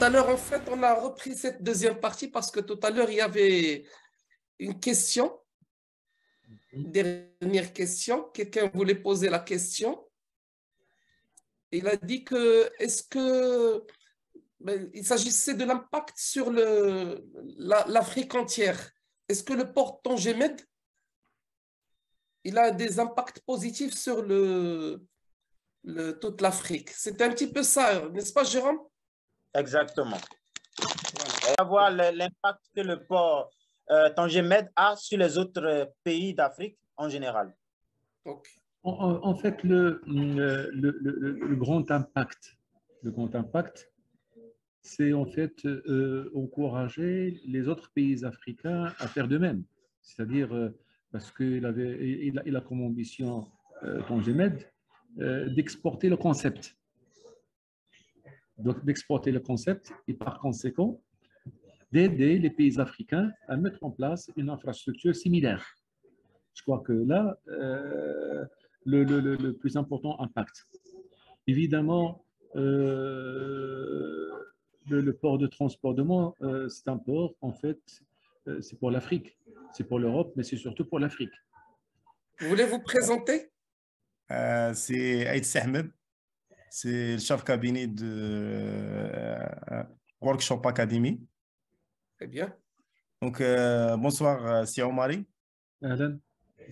à l'heure, en fait, on a repris cette deuxième partie parce que tout à l'heure, il y avait une question, dernière question. Quelqu'un voulait poser la question. Il a dit que, est-ce que, il s'agissait de l'impact sur l'Afrique entière. Est-ce que le port Tangemed, il a des impacts positifs sur toute l'Afrique? C'est un petit peu ça, n'est-ce pas, Jérôme? Exactement. Voilà. On va voir l'impact que le port Tangemed a sur les autres pays d'Afrique en général. Okay. En fait, le grand impact, c'est en fait encourager les autres pays africains à faire de même. C'est-à-dire, parce qu'il a comme ambition, Tangemed, d'exporter le concept. Donc, d'exporter le concept et par conséquent, d'aider les pays africains à mettre en place une infrastructure similaire. Je crois que là, le plus important impact. Évidemment, le port de transportement, c'est un port, en fait, c'est pour l'Afrique, c'est pour l'Europe, mais c'est surtout pour l'Afrique. Vous voulez vous présenter? C'est Aïd Sahmed, c'est le chef cabinet de Workshop Academy. Très bien. Donc, bonsoir, Sia Omari. Alan,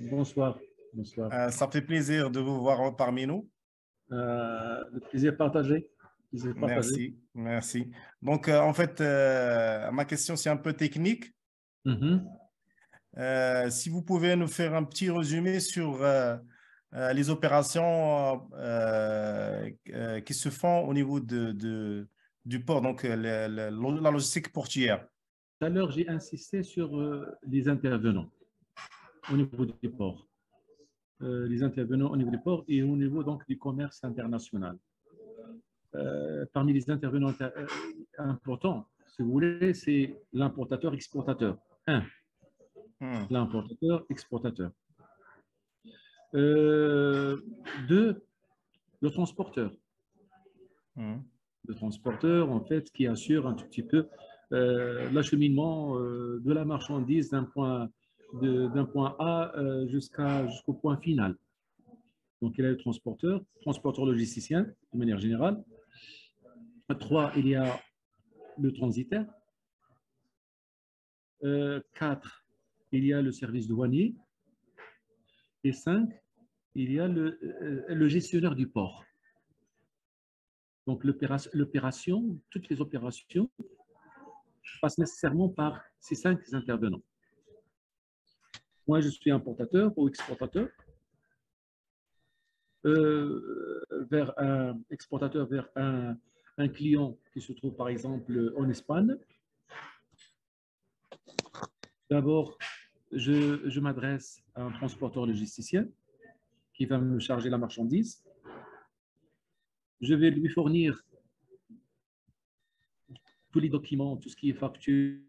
bonsoir. Bonsoir. Ça fait plaisir de vous voir parmi nous. Le plaisir partagé. Merci, merci. Donc, en fait, ma question, c'est un peu technique. Si vous pouvez nous faire un petit résumé sur les opérations qui se font au niveau du port, donc la logistique portuaire. Tout à l'heure, j'ai insisté sur les intervenants au niveau des ports. Les intervenants au niveau des ports et au niveau donc du commerce international. Parmi les intervenants importants, si vous voulez, c'est l'importateur-exportateur. L'importateur-exportateur. 2, le transporteur. Le transporteur, en fait, qui assure un tout petit peu l'acheminement de la marchandise d'un point A jusqu'au point final. Donc, il y a le transporteur logisticien, de manière générale. 3, il y a le transitaire. 4, il y a le service douanier. Et 5, il y a le gestionnaire du port. Donc, l'opération, toutes les opérations passent nécessairement par ces 5 intervenants. Moi, je suis importateur ou exportateur. Exportateur vers un client qui se trouve par exemple en Espagne. D'abord, je m'adresse à un transporteur logisticien qui va me charger la marchandise. Je vais lui fournir tous les documents, tout ce qui est facture,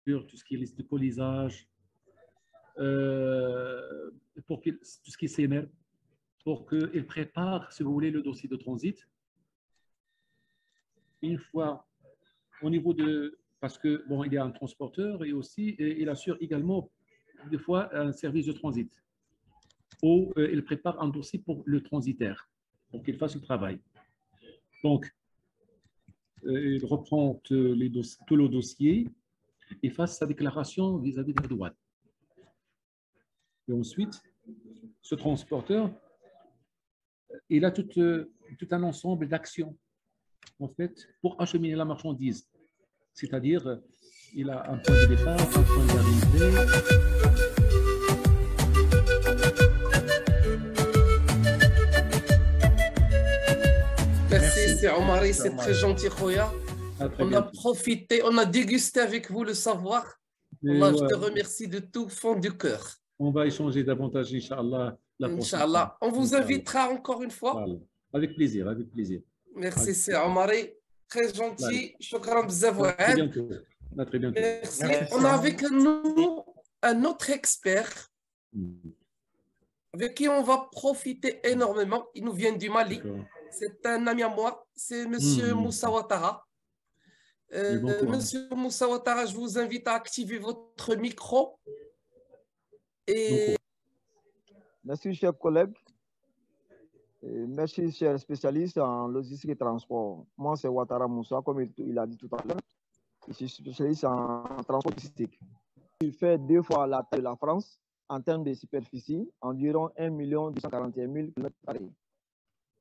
tout ce qui est liste de colisage, tout ce qui est CMR, pour qu'il prépare, si vous voulez, le dossier de transit. Une fois au niveau de... Parce que, bon, il y a un transporteur et aussi, il assure également, des fois, un service de transit où il prépare un dossier pour le transitaire, pour qu'il fasse le travail. Donc, il reprend tout le dossier et fasse sa déclaration vis-à-vis de la douane. Et ensuite, ce transporteur, il a tout un ensemble d'actions, en fait, pour acheminer la marchandise. C'est-à-dire, il a un point de départ, un point d'arrivée. Merci, c'est Omari, c'est très gentil, Khoya. On a profité, on a dégusté avec vous le savoir. Allah, je te remercie de tout fond du cœur. On va échanger davantage, Inch'Allah. Inch'Allah. On vous invitera encore une fois. Voilà. Avec plaisir, avec plaisir. Merci, c'est Omari. Très gentil. Shukran bzaf. À très bientôt. À très bientôt. Merci. On a avec nous un autre expert avec qui on va profiter énormément. Il nous vient du Mali. C'est un ami à moi. C'est M. Moussa Ouattara. bon courage. Monsieur Moussa Ouattara, je vous invite à activer votre micro. Et... Merci, chers collègues. Et merci, chers spécialistes en logistique et transport. Moi, c'est Ouattara Moussa, comme il a dit tout à l'heure. Je suis spécialiste en transport logistique. Il fait 2 fois la taille de la France en termes de superficie, environ 1 241 000 km².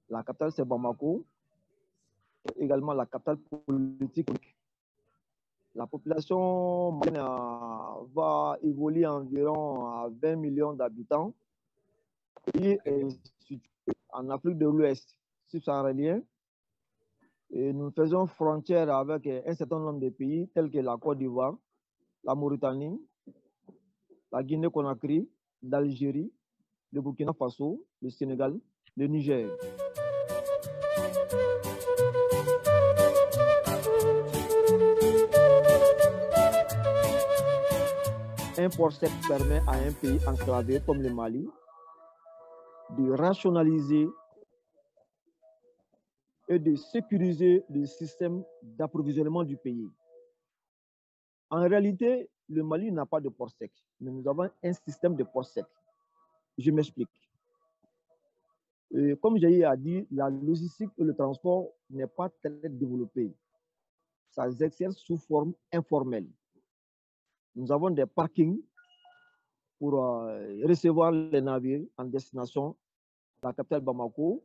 La capitale, c'est Bamako, également la capitale politique. La population malienne va évoluer environ à 20 millions d'habitants. Il est situé en Afrique de l'Ouest subsaharien. Et nous faisons frontière avec un certain nombre de pays tels que la Côte d'Ivoire, la Mauritanie, la Guinée-Conakry, l'Algérie, le Burkina Faso, le Sénégal, le Niger. Un port sec permet à un pays enclavé comme le Mali de rationaliser et de sécuriser le système d'approvisionnement du pays. En réalité, le Mali n'a pas de port sec, mais nous avons un système de port sec. Je m'explique. Comme j'ai dit, la logistique et le transport n'est pas très développé. Ça s'exerce sous forme informelle. Nous avons des parkings pour recevoir les navires en destination à la capitale Bamako.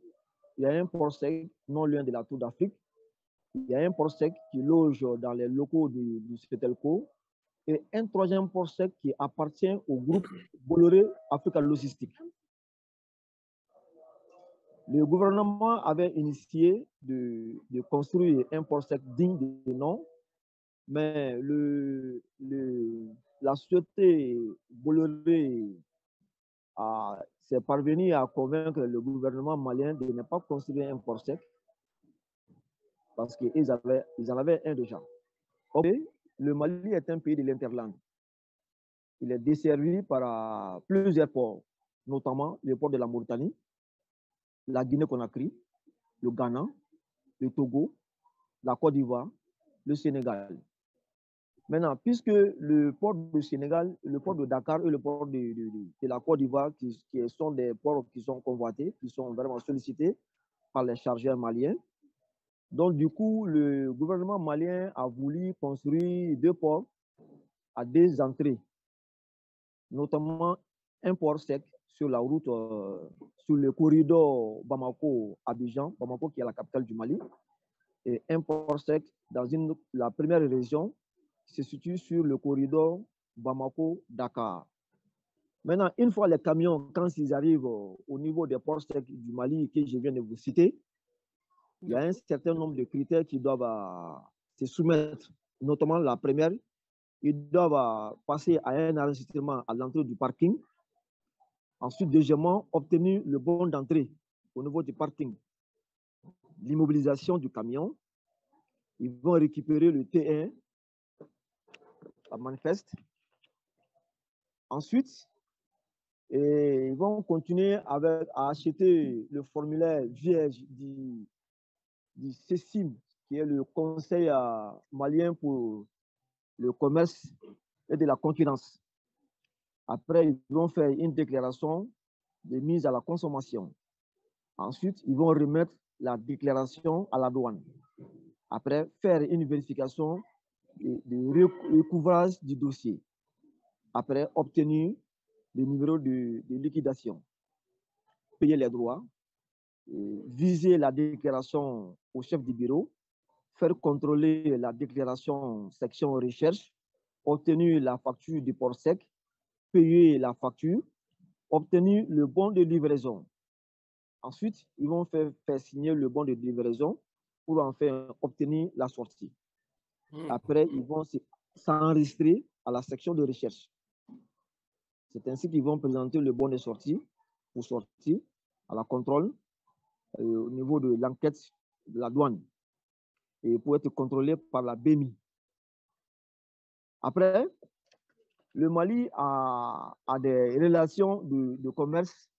Il y a un port sec non loin de la Tour d'Afrique. Il y a un port sec qui loge dans les locaux du Spetelco. Et un 3e port sec qui appartient au groupe Bolloré Africa Logistique. Le gouvernement avait initié de construire un port sec digne de nom, mais la société Bolloré s'est parvenue à convaincre le gouvernement malien de ne pas construire un port sec parce qu'ils en avaient un déjà. Okay. Le Mali est un pays de l'interland. Il est desservi par plusieurs ports, notamment le port de la Mauritanie, la Guinée-Conakry, le Ghana, le Togo, la Côte d'Ivoire, le Sénégal. Maintenant, puisque le port du Sénégal, le port de Dakar et le port de la Côte d'Ivoire, qui sont des ports qui sont convoités, qui sont vraiment sollicités par les chargeurs maliens, donc du coup, le gouvernement malien a voulu construire 2 ports à 2 entrées, notamment un port sec sur la route, sur le corridor Bamako-Abidjan, Bamako qui est la capitale du Mali, et un port sec dans la première région qui se situe sur le corridor Bamako-Dakar. Maintenant, une fois les camions, quand ils arrivent au niveau des ports secs du Mali que je viens de vous citer, il y a un certain nombre de critères qui doivent se soumettre, notamment la première, ils doivent passer à un enregistrement à l'entrée du parking. Ensuite, deuxièmement, obtenir le bon d'entrée au niveau du parking. L'immobilisation du camion. Ils vont récupérer le T1, la manifeste. Ensuite, ils vont continuer à acheter le formulaire vierge du CECIM, qui est le Conseil malien pour le commerce et de la concurrence. Après, ils vont faire une déclaration de mise à la consommation. Ensuite, ils vont remettre la déclaration à la douane. Après, faire une vérification de recouvrage du dossier. Après, obtenir le numéro de liquidation. Payer les droits, viser la déclaration au chef du bureau, faire contrôler la déclaration section recherche, obtenir la facture du port sec, payer la facture, obtenir le bon de livraison. Ensuite, ils vont faire signer le bon de livraison pour enfin obtenir la sortie. Après, ils vont s'enregistrer à la section de recherche. C'est ainsi qu'ils vont présenter le bon de sortie pour sortir à la contrôle au niveau de l'enquête de la douane et pour être contrôlé par la BMI. Après, le Mali a des relations de commerce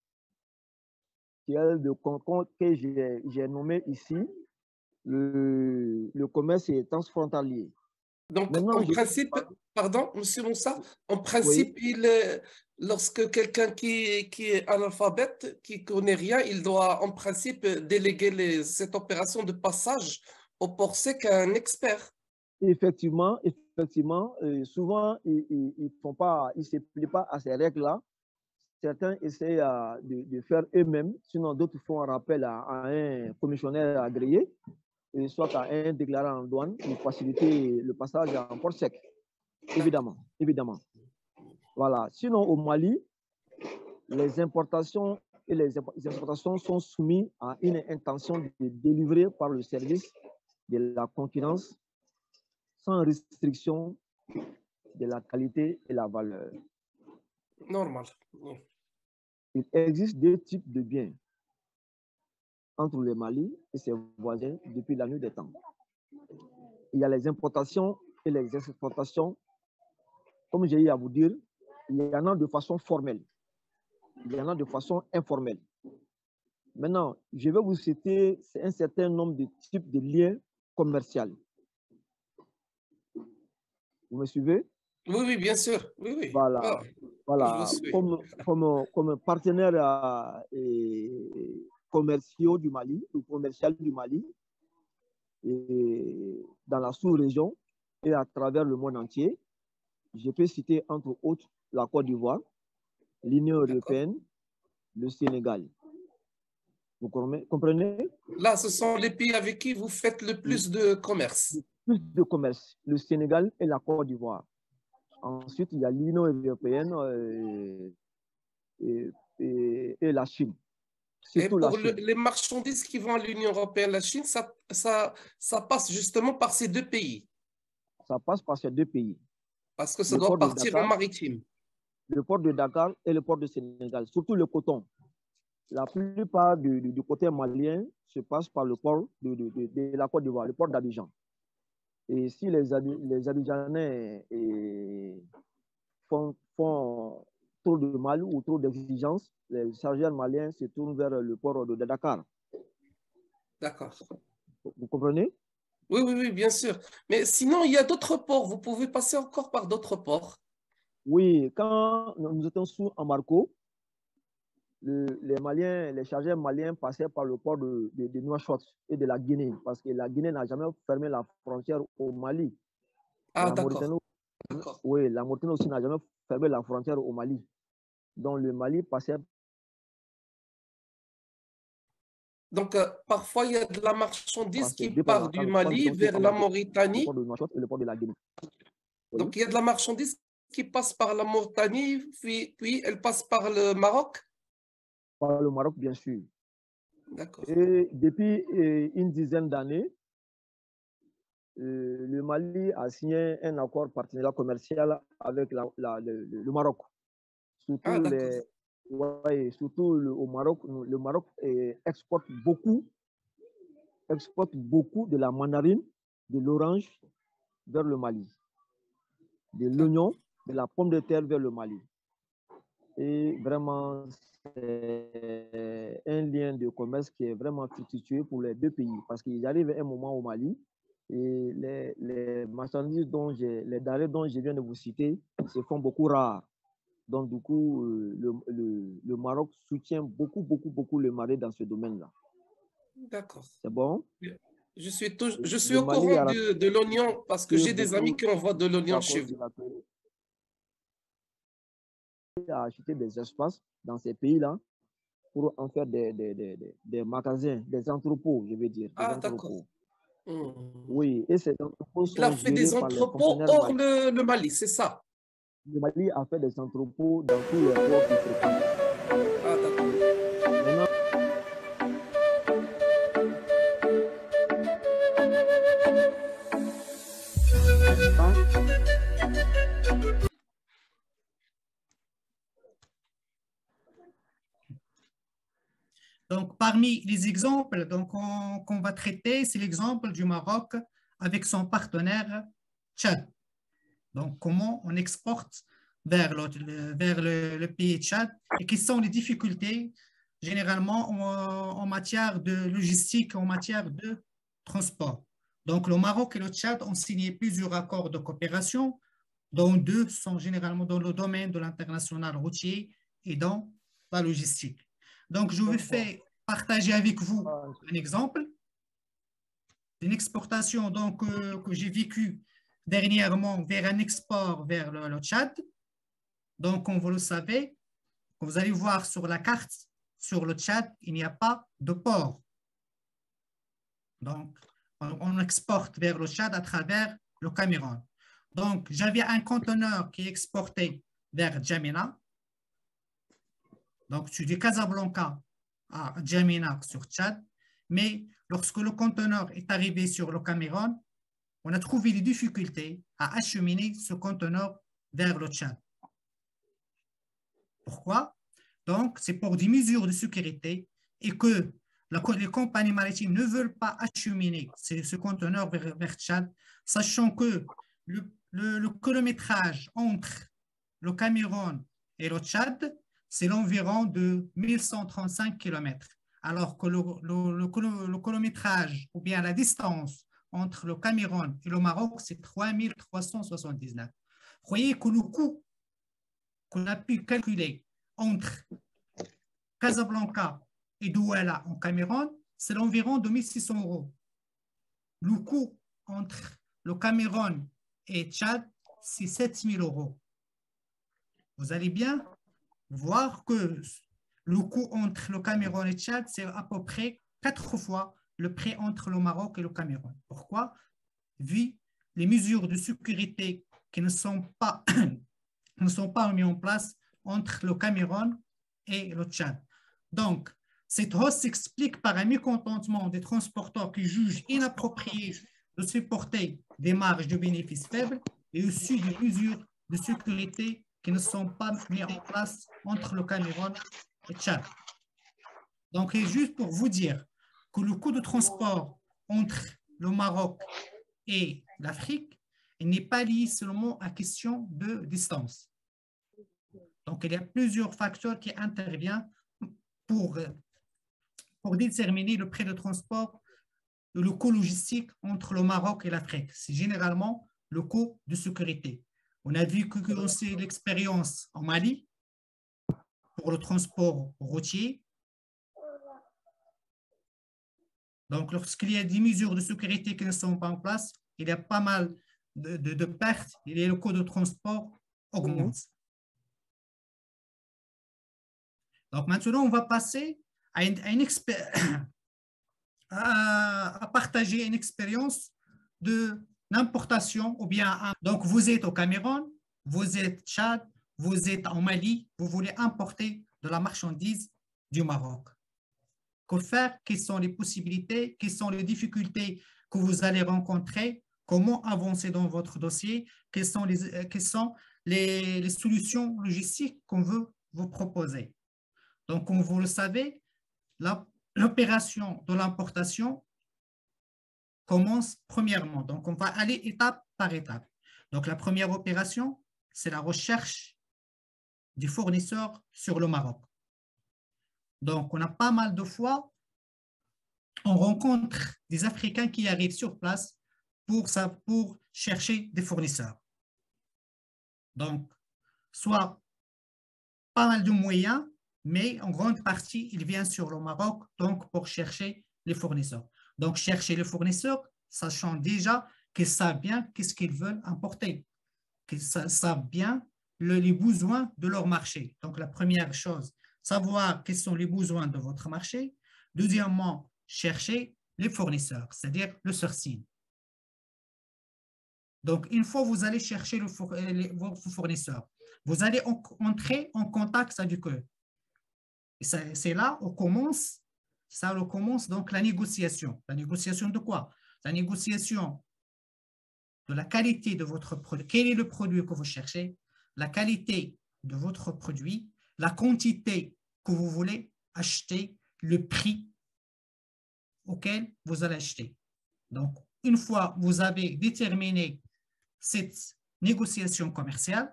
que j'ai nommé ici. Le commerce est transfrontalier. Donc, Maintenant, en principe, pardon, Monsieur Moussa, en principe, lorsque quelqu'un qui est analphabète, qui ne connaît rien, il doit en principe déléguer cette opération de passage au port sec à un expert. effectivement, souvent, ils font pas, ils se plient pas à ces règles-là. Certains essayent de faire eux-mêmes, sinon d'autres font un rappel à un commissionnaire agréé, et soit à un déclarant en douane pour faciliter le passage en port sec. Évidemment, évidemment. Voilà. Sinon, au Mali, les importations et les exportations sont soumises à une intention de délivrer par le service de la concurrence sans restriction de la qualité et la valeur. Normal. Il existe deux types de biens entre le Mali et ses voisins depuis la nuit des temps. Il y a les importations et les exportations. Comme j'ai eu à vous dire, il y en a de façon formelle, il y en a de façon informelle. Maintenant, je vais vous citer un certain nombre de types de liens commerciaux. Vous me suivez? Oui, oui, bien sûr. Oui, oui. Voilà, Ah, voilà. Comme partenaire commerciaux du Mali, ou commercial du Mali, et dans la sous-région et à travers le monde entier, je peux citer entre autres la Côte d'Ivoire, l'Union européenne, le Sénégal. Vous comprenez? Là, ce sont les pays avec qui vous faites le plus de commerce. Plus de commerce, le Sénégal et la Côte d'Ivoire. Ensuite, il y a l'Union européenne et la Chine. Et pour les marchandises qui vont à l'Union européenne, la Chine, ça passe justement par ces deux pays. Ça passe par ces deux pays. Parce que ça doit partir en maritime. Le port de Dakar et le port de Sénégal, surtout le coton. La plupart du côté malien se passe par le port de la Côte d'Ivoire, le port d'Abidjan. Et si les Abidjanais font trop de mal ou trop d'exigences, les chargeurs maliens se tournent vers le port de Dakar. D'accord. Vous comprenez? Oui, oui, oui, bien sûr. Mais sinon, il y a d'autres ports. Vous pouvez passer encore par d'autres ports. Oui, quand nous étions sous Amarco, les chargeurs maliens passaient par le port de Nouakchott et de la Guinée, parce que la Guinée n'a jamais fermé la frontière au Mali. Ah, d'accord. Oui, la Mauritanie aussi n'a jamais fermé la frontière au Mali. Donc le Mali passait. Donc, parfois, il y a de la marchandise qui part du Mali vers la Mauritanie. Le port de Nouakchott et le port de la Guinée. Oui. Donc, il y a de la marchandise qui passe par la Mauritanie, puis elle passe par le Maroc. Par le Maroc, bien sûr. D'accord. Et depuis une dizaine d'années, le Mali a signé un accord partenariat commercial avec le Maroc. Surtout, au Maroc, le Maroc exporte beaucoup de la mandarine, de l'orange vers le Mali, de l'oignon, de la pomme de terre vers le Mali. Et vraiment, c'est un lien de commerce qui est vraiment fructueux pour les deux pays parce qu'il arrive un moment au Mali et les marchandises les denrées dont je viens de vous citer se font beaucoup rares. Donc, du coup, le Maroc soutient beaucoup le Mali dans ce domaine-là. D'accord. C'est bon? Je suis au courant de l'oignon parce que j'ai des amis qui envoient de l'oignon chez vous. À acheter des espaces dans ces pays-là pour en faire des magasins, des entrepôts, je veux dire. Ah, d'accord. Oui, et ces entrepôts sont Il a fait des entrepôts hors le Mali, c'est ça? Le Mali a fait des entrepôts dans tous les ports qui fréquentent. Ah, d'accord. Donc, parmi les exemples qu'on va traiter, c'est l'exemple du Maroc avec son partenaire Tchad. Donc, comment on exporte vers le pays Tchad et quelles sont les difficultés généralement en matière de logistique, en matière de transport. Donc, le Maroc et le Tchad ont signé plusieurs accords de coopération, dont 2 sont généralement dans le domaine de l'international routier et dans la logistique. Donc, je vais faire partager avec vous un exemple d'une exportation donc, que j'ai vécue dernièrement vers un export vers le Tchad. Donc, comme vous le savez, vous allez voir sur la carte, sur le Tchad, il n'y a pas de port. Donc, on exporte vers le Tchad à travers le Cameroun. Donc, j'avais un conteneur qui est exporté vers Djamena. Donc, du Casablanca à Djamena sur Tchad. Mais lorsque le conteneur est arrivé sur le Cameroun, on a trouvé des difficultés à acheminer ce conteneur vers le Tchad. Pourquoi? Donc, c'est pour des mesures de sécurité et que les compagnies maritimes ne veulent pas acheminer ce conteneur vers Tchad, sachant que le kilométrage entre le Cameroun et le Tchad, c'est l'environ de 1135 km, alors que le kilométrage ou bien la distance entre le Cameroun et le Maroc, c'est 3379. Vous voyez que le coût qu'on a pu calculer entre Casablanca et Douala en Cameroun, c'est l'environ de 1600 €. Le coût entre le Cameroun et Tchad, c'est 7000 €. Vous allez bien voir que le coût entre le Cameroun et Tchad, c'est à peu près 4 fois le prix entre le Maroc et le Cameroun. Pourquoi? Vu les mesures de sécurité qui ne sont pas mises en place entre le Cameroun et le Tchad. Donc, cette hausse s'explique par un mécontentement des transporteurs qui jugent inapproprié de supporter des marges de bénéfices faibles et aussi des mesures de sécurité qui ne sont pas mises en place entre le Cameroun et le Tchad. Donc, et juste pour vous dire que le coût de transport entre le Maroc et l'Afrique n'est pas lié seulement à question de distance. Donc, il y a plusieurs facteurs qui interviennent pour déterminer le prix de transport, le coût logistique entre le Maroc et l'Afrique. C'est généralement le coût de sécurité. On a vu que c'est l'expérience en Mali pour le transport routier. Donc, lorsqu'il y a des mesures de sécurité qui ne sont pas en place, il y a pas mal de pertes et le coût de transport augmente. Donc, maintenant, on va passer à partager une expérience de l'importation ou bien. Donc, vous êtes au Cameroun, vous êtes au Tchad, vous êtes en Mali, vous voulez importer de la marchandise du Maroc. Que faire? Quelles sont les possibilités? Quelles sont les difficultés que vous allez rencontrer? Comment avancer dans votre dossier? Quelles sont les solutions logistiques qu'on veut vous proposer? Donc, comme vous le savez, l'opération de l'importation commence premièrement. Donc, on va aller étape par étape. Donc, la première opération, c'est la recherche des fournisseurs sur le Maroc. Donc, on a pas mal de fois, on rencontre des Africains qui arrivent sur place pour chercher des fournisseurs. Donc, soit pas mal de moyens, mais en grande partie, ils viennent sur le Maroc donc pour chercher les fournisseurs. Donc, chercher les fournisseurs, sachant déjà qu'ils savent bien qu'est-ce qu'ils veulent importer, qu'ils savent bien les besoins de leur marché. Donc, la première chose, savoir quels sont les besoins de votre marché. Deuxièmement, chercher les fournisseurs, c'est-à-dire le sourcing. Donc, une fois que vous allez chercher vos fournisseurs, vous allez entrer en contact avec eux. C'est là où commence donc la négociation. La négociation de quoi? La négociation de la qualité de votre produit. Quel est le produit que vous cherchez? La qualité de votre produit, la quantité que vous voulez acheter, le prix auquel vous allez acheter. Donc, une fois que vous avez déterminé cette négociation commerciale,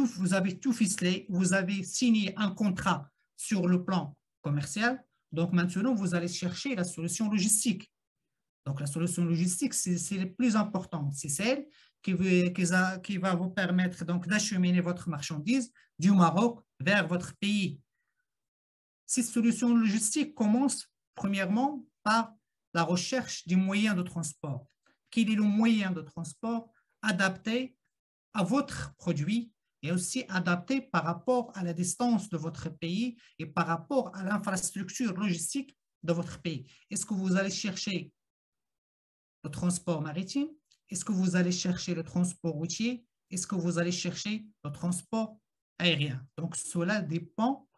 vous avez tout ficelé, vous avez signé un contrat sur le plan commercial. Donc, maintenant, vous allez chercher la solution logistique. Donc, la solution logistique, c'est le plus important. C'est celle qui va vous permettre donc d'acheminer votre marchandise du Maroc vers votre pays. Cette solution logistique commence premièrement par la recherche du moyen de transport. Quel est le moyen de transport adapté à votre produit et aussi adapté par rapport à la distance de votre pays et par rapport à l'infrastructure logistique de votre pays? Est-ce que vous allez chercher le transport maritime? Est-ce que vous allez chercher le transport routier? Est-ce que vous allez chercher le transport aérien? Donc, cela dépend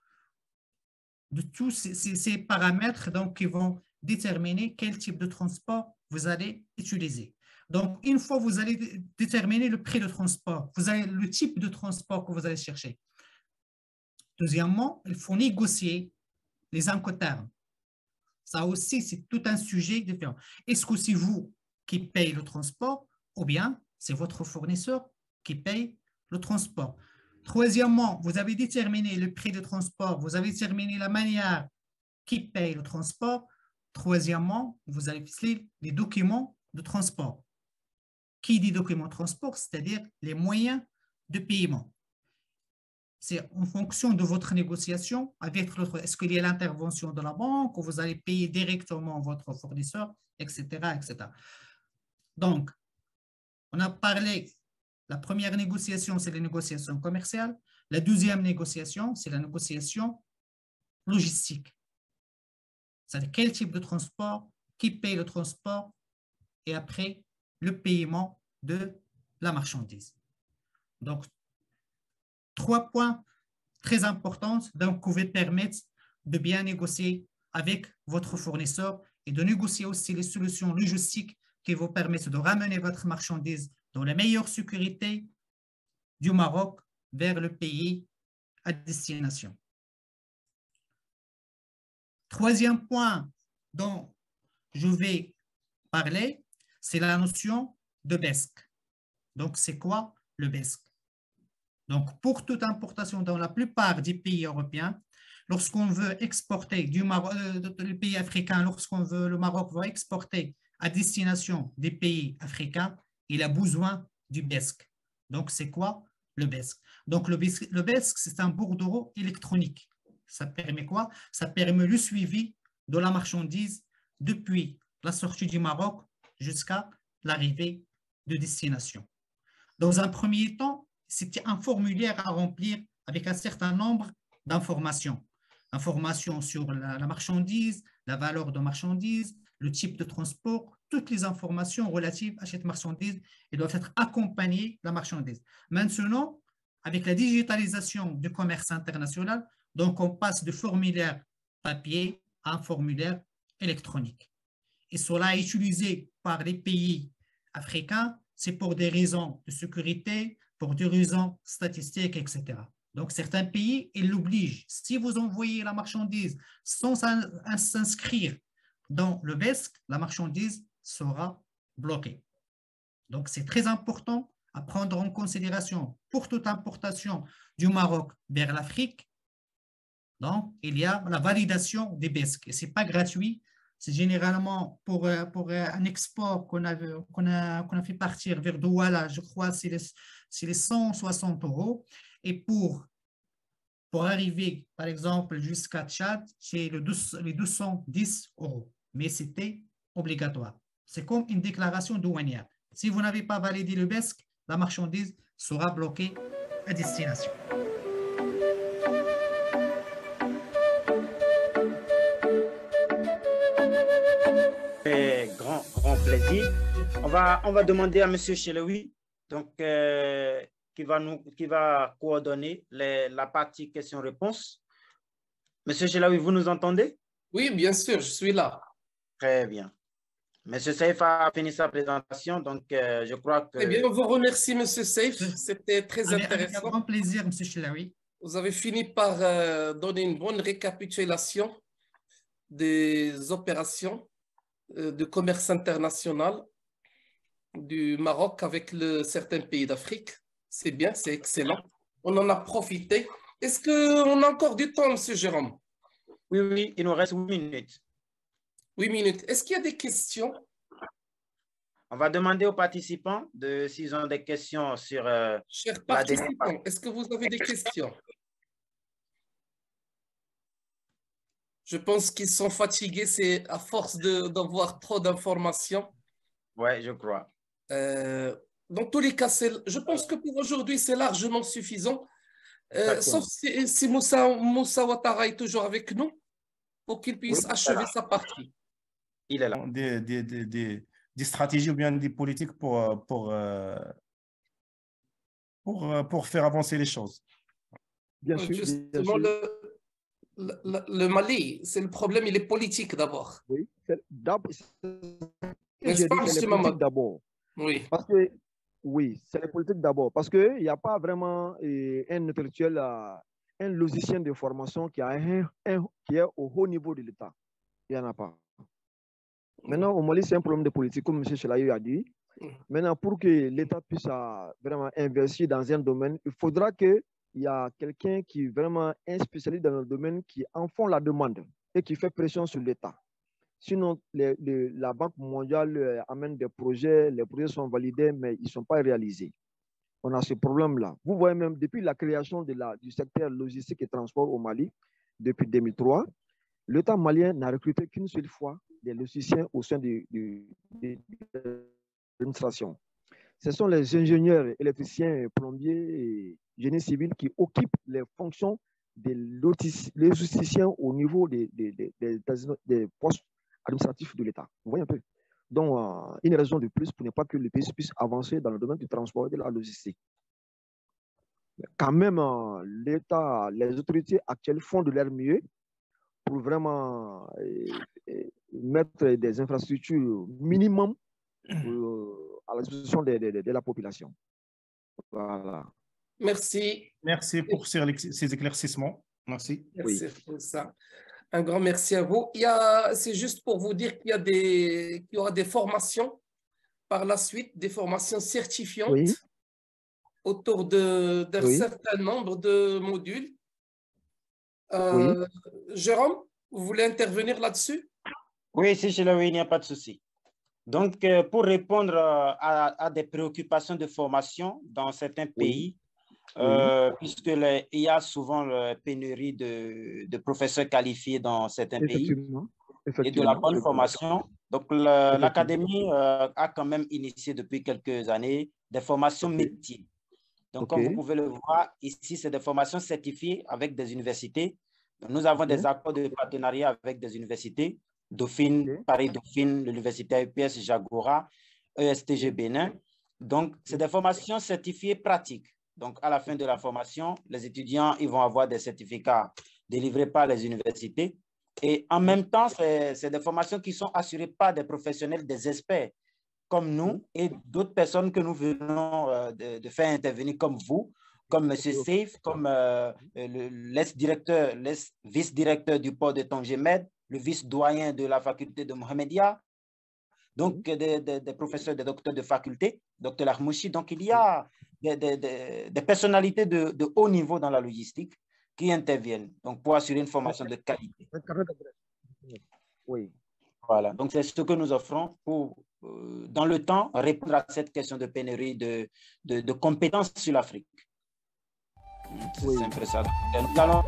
de tous ces paramètres donc, qui vont déterminer quel type de transport vous allez utiliser. Donc, une fois que vous allez déterminer le prix de transport, vous avez le type de transport que vous allez chercher. Deuxièmement, il faut négocier les incoterms. Ça aussi, c'est tout un sujet différent. Est-ce que c'est vous qui payez le transport ou bien c'est votre fournisseur qui paye le transport? Troisièmement, vous avez déterminé le prix de transport, vous avez déterminé la manière qui paye le transport. Troisièmement, vous allez fixer les documents de transport. Qui dit documents de transport, c'est-à-dire les moyens de paiement. C'est en fonction de votre négociation avec l'autre. Est-ce qu'il y a l'intervention de la banque ou vous allez payer directement votre fournisseur, etc., etc. Donc, on a parlé, la première négociation, c'est la négociation commerciale. La deuxième négociation, c'est la négociation logistique. C'est-à-dire quel type de transport, qui paye le transport et après le paiement de la marchandise. Donc, 3 points très importants donc, qui vous permettre de bien négocier avec votre fournisseur et de négocier aussi les solutions logistiques qui vous permettent de ramener votre marchandise dans la meilleure sécurité du Maroc vers le pays à destination. Troisième point dont je vais parler, c'est la notion de BESC. Donc, c'est quoi le BESC? Donc, pour toute importation dans la plupart des pays européens, lorsqu'on veut exporter du Maroc, les pays africains, le Maroc veut exporter à destination des pays africains, il a besoin du BESC. Donc, c'est quoi le BESC? Donc, le BESC, c'est un bordereau électronique. Ça permet quoi? Ça permet le suivi de la marchandise depuis la sortie du Maroc jusqu'à l'arrivée de destination. Dans un premier temps, c'était un formulaire à remplir avec un certain nombre d'informations. Informations sur la marchandise, la valeur de marchandise, le type de transport, toutes les informations relatives à cette marchandise et doivent être accompagnées de la marchandise. Maintenant, avec la digitalisation du commerce international, donc on passe de formulaire papier à un formulaire électronique. Et cela est utilisé par les pays africains, c'est pour des raisons de sécurité, pour des raisons statistiques, etc. Donc, certains pays, ils l'obligent. Si vous envoyez la marchandise sans s'inscrire dans le BESC, la marchandise sera bloquée. Donc, c'est très important à prendre en considération pour toute importation du Maroc vers l'Afrique. Donc, il y a la validation des BESC. Et ce n'est pas gratuit. C'est généralement pour un export qu'on a fait partir vers Douala, je crois, c'est les 160 €. Et pour arriver, par exemple, jusqu'à Tchad, c'est les 210 €. Mais c'était obligatoire. C'est comme une déclaration douanière. Si vous n'avez pas validé le BESC, la marchandise sera bloquée à destination. Grand plaisir. On va demander à M. Chelaoui, donc, qui va coordonner la partie questions-réponses. M. Chelaoui, vous nous entendez? Oui, bien sûr, je suis là. Très bien. M. Saïf a fini sa présentation, donc je crois que... Très bien, on vous remercie, M. Saïf. C'était très intéressant. Avec un grand plaisir, M. Chelaoui. Vous avez fini par donner une bonne récapitulation des opérations de commerce international du Maroc avec certains pays d'Afrique. C'est bien, c'est excellent. On en a profité. Est-ce qu'on a encore du temps, M. Jérôme? Oui, il nous reste 8 minutes. 8 minutes. Est-ce qu'il y a des questions On va demander aux participants s'ils ont des questions sur Chers participants, est-ce que vous avez des questions? Je pense qu'ils sont fatigués, c'est à force d'avoir trop d'informations. Oui, je crois. Dans tous les cas, je pense que pour aujourd'hui, c'est largement suffisant. Sauf si Moussa Ouattara est toujours avec nous pour qu'il puisse achever sa partie. Il est là. Des stratégies ou bien des politiques pour faire avancer les choses. Bien sûr. Justement, le Mali, c'est le problème, il est politique d'abord. Oui, c'est politique d'abord. Oui. Parce que, oui, c'est la politique d'abord. Parce qu'il n'y a pas vraiment un intellectuel, un logicien de formation qui est au haut niveau de l'État. Il n'y en a pas. Maintenant, au Mali, c'est un problème de politique, comme M. Chelaï a dit. Maintenant, pour que l'État puisse vraiment investir dans un domaine, il faudra qu'il y ait quelqu'un qui est vraiment un spécialiste dans le domaine qui en font la demande et qui fait pression sur l'État. Sinon, la Banque mondiale amène des projets, les projets sont validés, mais ils ne sont pas réalisés. On a ce problème-là. Vous voyez même, depuis la création du secteur logistique et transport au Mali, depuis 2003, l'État malien n'a recruté qu'une seule fois des logiciens au sein de l'administration. Ce sont les ingénieurs, électriciens, plombiers et génie civil qui occupent les fonctions des logisticiens au niveau des postes administratifs de l'État. Vous voyez un peu. Donc, une raison de plus pour ne pas que le pays puisse avancer dans le domaine du transport et de la logistique. Quand même, l'État, les autorités actuelles font de leur mieux pour vraiment mettre des infrastructures minimum à la disposition de la population. Voilà. Merci. Merci pour ces éclaircissements. Merci. Merci pour ça. Un grand merci à vous. C'est juste pour vous dire qu'il y aura des formations par la suite, des formations certifiantes autour d'un certain nombre de modules. Jérôme, vous voulez intervenir là-dessus? Oui, si je il n'y a pas de souci. Donc, pour répondre à des préoccupations de formation dans certains pays, puisqu'il y a souvent la pénurie de professeurs qualifiés dans certains pays et de la bonne formation. Donc, l'Académie a quand même initié depuis quelques années des formations métiers. Donc, comme vous pouvez le voir, ici, c'est des formations certifiées avec des universités. Nous avons des accords de partenariat avec des universités, Dauphine, Paris-Dauphine, l'université UPS, Jagora, ESTG Bénin. Donc, c'est des formations certifiées pratiques. Donc, à la fin de la formation, les étudiants ils vont avoir des certificats délivrés par les universités. Et en même temps, c'est des formations qui sont assurées par des professionnels, des experts comme nous et d'autres personnes que nous venons de faire intervenir comme vous, comme M. Seif, comme l'ex-directeur, l'ex-vice-directeur du port de Tongemed, le vice-doyen de la faculté de Mohamedia, donc des professeurs, des docteurs de faculté, Dr Lahmouchi. Donc, il y a des personnalités de haut niveau dans la logistique qui interviennent donc, pour assurer une formation de qualité. Oui. Voilà, donc c'est ce que nous offrons pour, dans le temps, répondre à cette question de pénurie de compétences sur l'Afrique. C'est un peu ça. Donc, nous allons